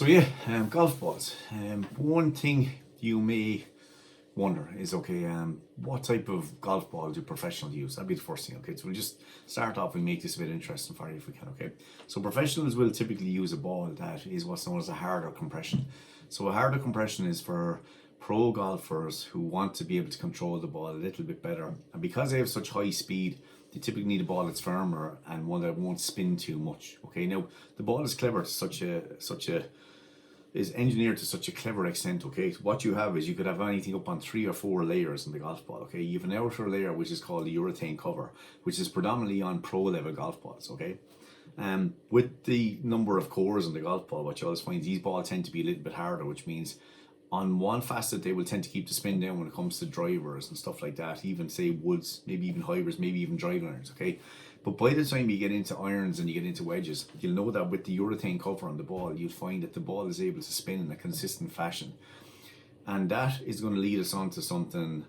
So yeah, golf balls. One thing you may wonder is, okay, what type of golf ball do professionals use? That'd be the first thing. Okay, so we'll just start off and make this a bit interesting for you if we can. Okay, so professionals will typically use a ball that is what's known as a harder compression. So a harder compression is for pro golfers who want to be able to control the ball a little bit better, and because they have such high speed, they typically need a ball that's firmer and one that won't spin too much. Okay, now the ball is clever to such a is engineered to such a clever extent. Okay, so what you have is you could have anything up on 3 or 4 layers in the golf ball. Okay, you have an outer layer which is called the urethane cover, which is predominantly on pro level golf balls. Okay, with the number of cores in the golf ball, what you always find, these balls tend to be a little bit harder, which means on one facet they will tend to keep the spin down when it comes to drivers and stuff like that, even say woods, maybe even hybrids, maybe even driving irons. Okay, but by the time you get into irons and you get into wedges, you'll know that with the urethane cover on the ball, you'll find that the ball is able to spin in a consistent fashion, and that is going to lead us on to something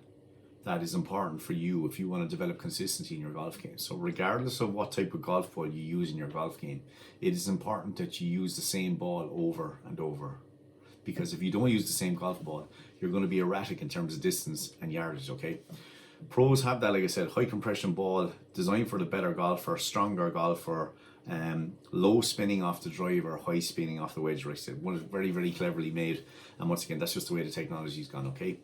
that is important for you if you want to develop consistency in your golf game. So regardless of what type of golf ball you use in your golf game, it is important that you use the same ball over and over, because if you don't use the same golf ball, you're going to be erratic in terms of distance and yardage. Okay, pros have that, like I said, high compression ball designed for the better golfer, stronger golfer, low spinning off the driver, high spinning off the wedge. Like I said, one is very, very cleverly made, and once again, that's just the way the technology's gone. Okay,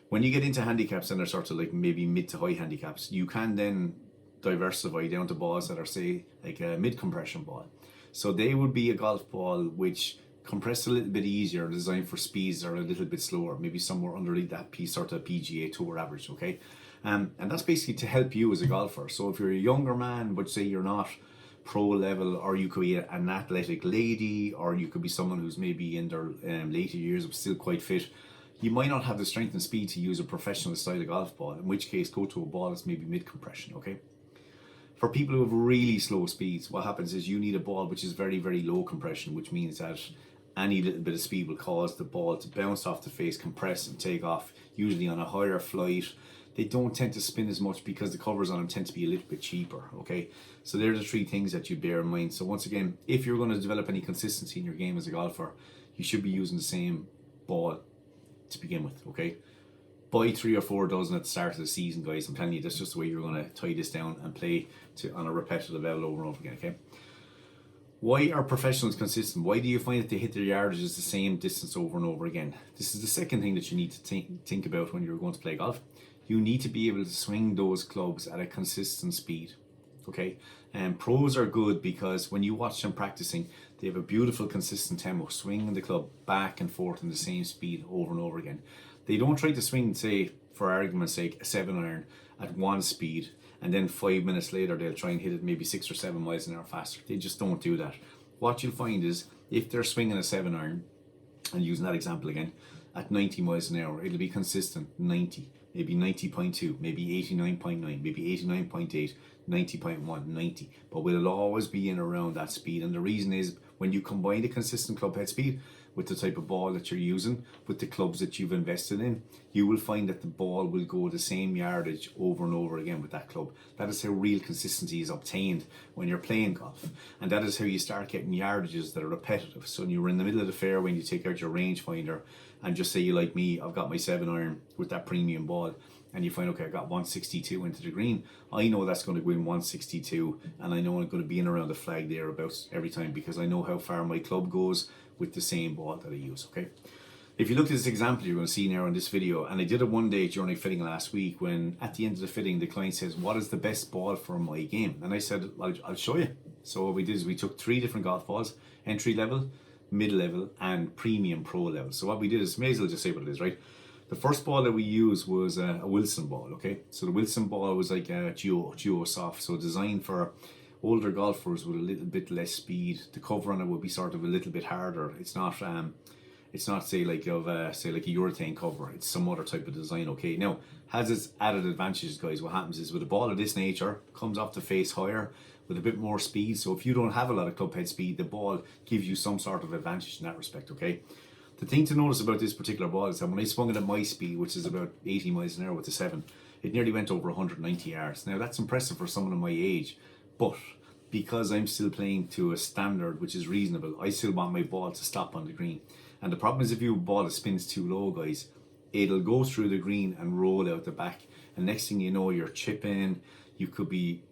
when you get into handicaps, and they're sort of like maybe mid to high handicaps, you can then diversify down to balls that are, say, like a mid compression ball. So they would be a golf ball which compressed a little bit easier, designed for speeds that are a little bit slower, maybe somewhere underneath that sort of PGA Tour average. Okay, and that's basically to help you as a golfer. So if you're a younger man, but say you're not pro level, or you could be an athletic lady, or you could be someone who's maybe in their later years but still quite fit, you might not have the strength and speed to use a professional style of golf ball, in which case go to a ball that's maybe mid compression. Okay, for people who have really slow speeds, what happens is you need a ball which is very, very low compression, which means that any little bit of speed will cause the ball to bounce off the face, compress and take off, usually on a higher flight. They don't tend to spin as much because the covers on them tend to be a little bit cheaper. Okay, so they're the 3 things that you bear in mind. So once again, if you're going to develop any consistency in your game as a golfer, you should be using the same ball to begin with. Okay, buy 3 or 4 dozen at the start of the season, guys. I'm telling you, that's just the way you're going to tie this down and play to on a repetitive level over and over again. Okay, why are professionals consistent? Why do you find that they hit their yardages the same distance over and over again? This is the second thing that you need to think about when you're going to play golf. You need to be able to swing those clubs at a consistent speed. Okay, and pros are good because when you watch them practicing, they have a beautiful consistent tempo, swinging the club back and forth in the same speed over and over again. They don't try to swing, say, for argument's sake, a 7-iron at one speed, and then 5 minutes later they'll try and hit it maybe 6 or 7 miles an hour faster. They just don't do that. What you'll find is, if they're swinging a 7-iron, and using that example again, at 90 miles an hour, it'll be consistent 90, maybe 90.2, maybe 89.9, maybe 89.8, 90.1, 90, but we'll always be in around that speed. And the reason is, when you combine the consistent club head speed with the type of ball that you're using, with the clubs that you've invested in, you will find that the ball will go the same yardage over and over again with that club. That is how real consistency is obtained when you're playing golf, and that is how you start getting yardages that are repetitive. So when you're in the middle of the fairway and you take out your rangefinder, and just say you like me, I've got my 7-iron with that premium ball, and you find, okay, I got 162 into the green, I know that's going to go in 162, and I know I'm going to be in around the flag thereabouts every time, because I know how far my club goes with the same ball that I use. Okay, if you look at this example you're going to see now in this video, and I did it one day during fitting last week, when at the end of the fitting the client says, what is the best ball for my game? And I said, I'll show you. So what we did is we took 3 different golf balls: entry level, mid-level and premium pro level. So what we did is, may as well just say what it is, right? The first ball that we used was a Wilson ball. Okay, so the Wilson ball was like a Geo Soft, so designed for older golfers with a little bit less speed. The cover on it would be sort of a little bit harder. It's not say like a urethane cover. It's some other type of design. Okay, now has its added advantages, guys. What happens is, with a ball of this nature, comes off the face higher with a bit more speed. So if you don't have a lot of club head speed, the ball gives you some sort of advantage in that respect. Okay, the thing to notice about this particular ball is that when I swung it at my speed, which is about 80 miles an hour with the 7, it nearly went over 190 yards. Now that's impressive for someone of my age, but because I'm still playing to a standard which is reasonable, I still want my ball to stop on the green. And the problem is if your ball that spins too low, guys, it'll go through the green and roll out the back. And next thing you know, you're chipping, you could be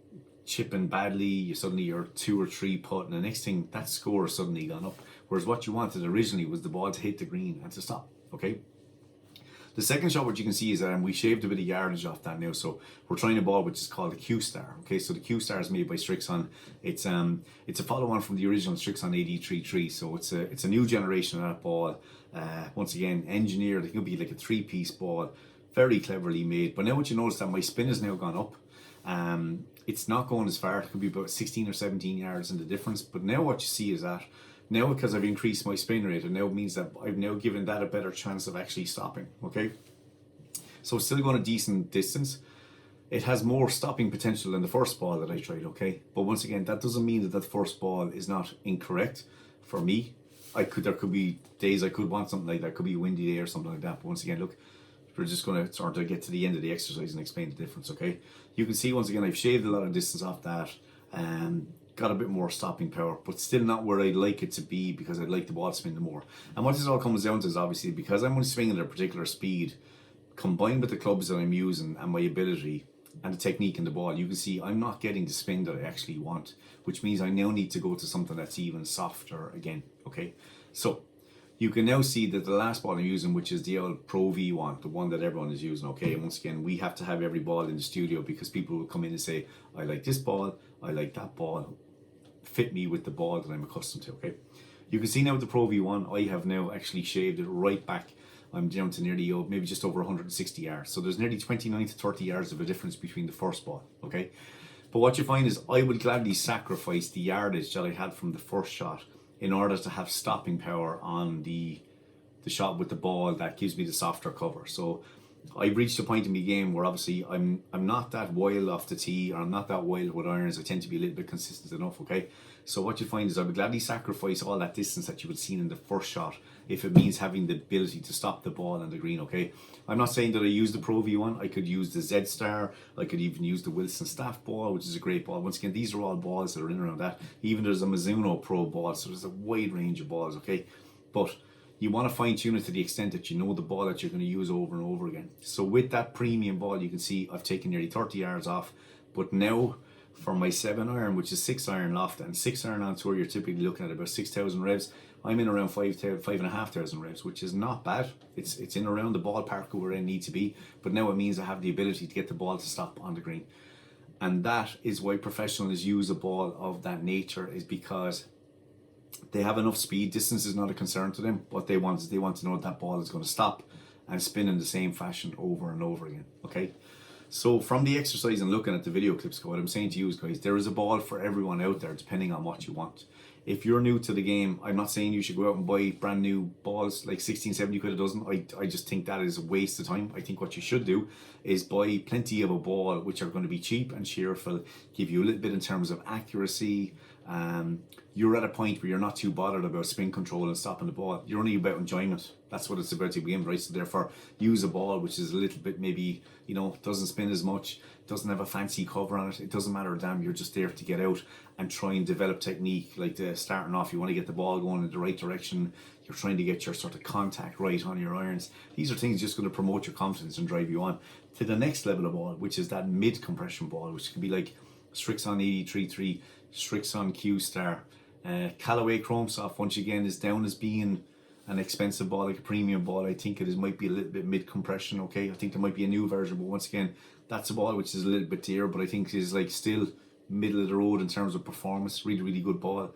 chipping badly, you're 2 or 3 putt, and the next thing, that score has suddenly gone up. Whereas what you wanted originally was the ball to hit the green and to stop, okay? The second shot, what you can see is that we shaved a bit of yardage off that now, so we're trying a ball which is called a Q-Star. Okay, so the Q-Star is made by Strixon. It's a follow-on from the original Strixon AD33, so it's a new generation of that ball. Once again, engineered. It can be like a 3-piece ball, very cleverly made. But now what you notice that my spin has now gone up. It's not going as far. It could be about 16 or 17 yards in the difference. But now what you see is that now, because I've increased my spin rate, it now means that I've now given that a better chance of actually stopping, okay? So it's still going a decent distance. It has more stopping potential than the first ball that I tried, okay? But once again, that doesn't mean that first ball is not incorrect for me. There could be days I could want something like that. It could be a windy day or something like that. But once again, look, we're just going to sort of get to the end of the exercise and explain the difference, okay? You can see, once again, I've shaved a lot of distance off that. Got a bit more stopping power, but still not where I'd like it to be, because I'd like the ball to spin more. And what this all comes down to is, obviously, because I'm only swinging at a particular speed, combined with the clubs that I'm using and my ability and the technique in the ball, you can see I'm not getting the spin that I actually want, which means I now need to go to something that's even softer again, okay? So you can now see that the last ball I'm using, which is the old Pro V1, the one that everyone is using, okay? And once again, we have to have every ball in the studio, because people will come in and say, I like this ball, I like that ball, fit me with the ball that I'm accustomed to, okay? You can see now with the Pro V1, I have now actually shaved it right back. I'm down to nearly, maybe just over 160 yards. So there's nearly 29 to 30 yards of a difference between the first ball, okay? But what you find is I would gladly sacrifice the yardage that I had from the first shot in order to have stopping power on the shot with the ball that gives me the softer cover. So I've reached a point in my game where obviously I'm not that wild off the tee, or I'm not that wild with irons. I tend to be a little bit consistent enough, okay? So what you find is I would gladly sacrifice all that distance that you would have seen in the first shot if it means having the ability to stop the ball on the green, okay? I'm not saying that I use the Pro V1. I could use the Z Star. I could even use the Wilson Staff ball, which is a great ball. Once again, these are all balls that are in around that. Even there's a Mizuno Pro ball, so there's a wide range of balls, okay? But you want to fine tune it to the extent that you know the ball that you're going to use over and over again. So with that premium ball, you can see I've taken nearly 30 yards off. But now for my 7-iron, which is 6-iron loft, and 6-iron on tour, you're typically looking at about 6,000 revs. I'm in around 5,500 revs, which is not bad. It's in around the ballpark where I need to be. But now it means I have the ability to get the ball to stop on the green. And that is why professionals use a ball of that nature, is because they have enough speed. Distance is not a concern to them. What they want is they want to know that ball is going to stop and spin in the same fashion over and over again, okay? So from the exercise and looking at the video clips, what I'm saying to you is, guys, there is a ball for everyone out there depending on what you want. If you're new to the game, I'm not saying you should go out and buy brand new balls like 16, 70 quid a dozen. I just think that is a waste of time. I think what you should do is buy plenty of a ball which are going to be cheap and cheerful, give you a little bit in terms of accuracy. You're at a point where you're not too bothered about spin control and stopping the ball. You're only about enjoyment. That's what it's about to begin with, right? So therefore, use a ball which is a little bit maybe, doesn't spin as much, doesn't have a fancy cover on it. It doesn't matter a damn. You're just there to get out and try and develop technique. Like starting off, you want to get the ball going in the right direction. You're trying to get your sort of contact right on your irons. These are things just going to promote your confidence and drive you on to the next level of ball, which is that mid compression ball, which can be like Strixon 83.3, Strixon Q-Star. Callaway Chrome Soft, once again, is down as being an expensive ball, like a premium ball. I think it might be a little bit mid compression, okay? I think there might be a new version, but once again, that's a ball which is a little bit dear, but I think is like still middle of the road in terms of performance. Really, really good ball.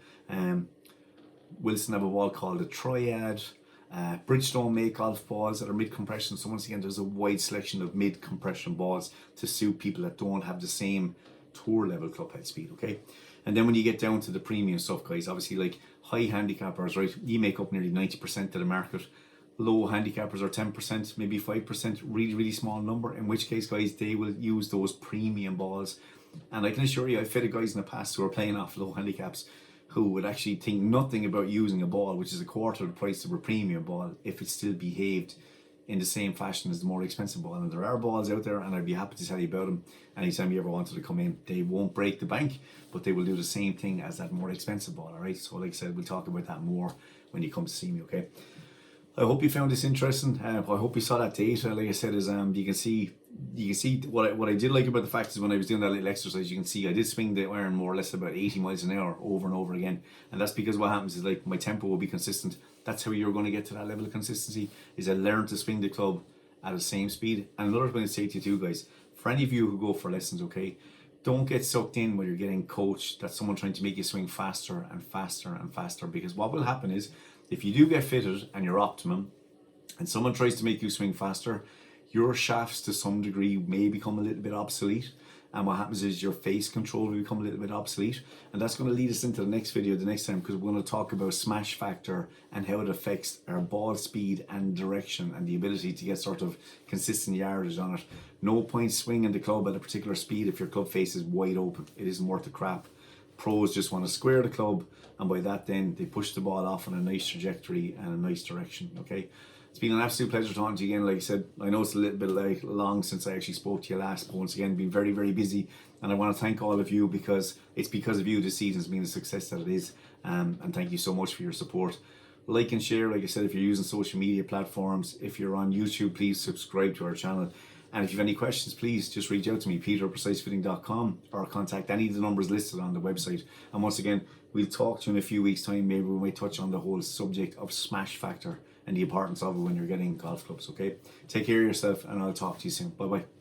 Wilson have a ball called the Triad. Bridgestone make golf balls that are mid compression. So once again, there's a wide selection of mid compression balls to suit people that don't have the same tour level club head speed, okay? And then when you get down to the premium stuff, guys, obviously like high handicappers, right, you make up nearly 90% of the market. Low handicappers are 10%, maybe 5%, really, really small number, in which case, guys, they will use those premium balls. And I can assure you, I've fitted guys in the past who are playing off low handicaps who would actually think nothing about using a ball which is a quarter of the price of a premium ball if it still behaved in the same fashion as the more expensive ball. And there are balls out there, and I'd be happy to tell you about them anytime you ever wanted to come in. They won't break the bank, but they will do the same thing as that more expensive ball, all right? So like I said, we'll talk about that more when you come to see me, okay? I hope you found this interesting. I hope you saw that data. Like I said, is you can see what I did like about the fact is when I was doing that little exercise, you can see I did swing the iron more or less about 80 miles an hour over and over again, and that's because what happens is like my tempo will be consistent. That's how you're going to get to that level of consistency. Is I learn to swing the club at the same speed. And another thing to say to you too, guys, for any of you who go for lessons, okay, don't get sucked in when you're getting coached. That's someone trying to make you swing faster and faster and faster, because what will happen is if you do get fitted and you're optimum and someone tries to make you swing faster, your shafts to some degree may become a little bit obsolete, and what happens is your face control will become a little bit obsolete. And that's going to lead us into the next video the next time, because we're going to talk about smash factor and how it affects our ball speed and direction and the ability to get sort of consistent yardage on it. No point swinging the club at a particular speed if your club face is wide open. It isn't worth the crap. Pros just want to square the club, and by that then they push the ball off in a nice trajectory and a nice direction, okay? It's been an absolute pleasure talking to you again. Like I said, I know it's a little bit long since I actually spoke to you last, but once again, been very, very busy, and I want to thank all of you, because it's because of you this season's been the success that it is, and thank you so much for your support. Like and share, like I said, if you're using social media platforms. If you're on YouTube, please subscribe to our channel. And if you have any questions, please just reach out to me, peter@precisefitting.com, or contact any of the numbers listed on the website. And once again, we'll talk to you in a few weeks' time. Maybe we might touch on the whole subject of smash factor and the importance of it when you're getting golf clubs, okay? Take care of yourself, and I'll talk to you soon. Bye-bye.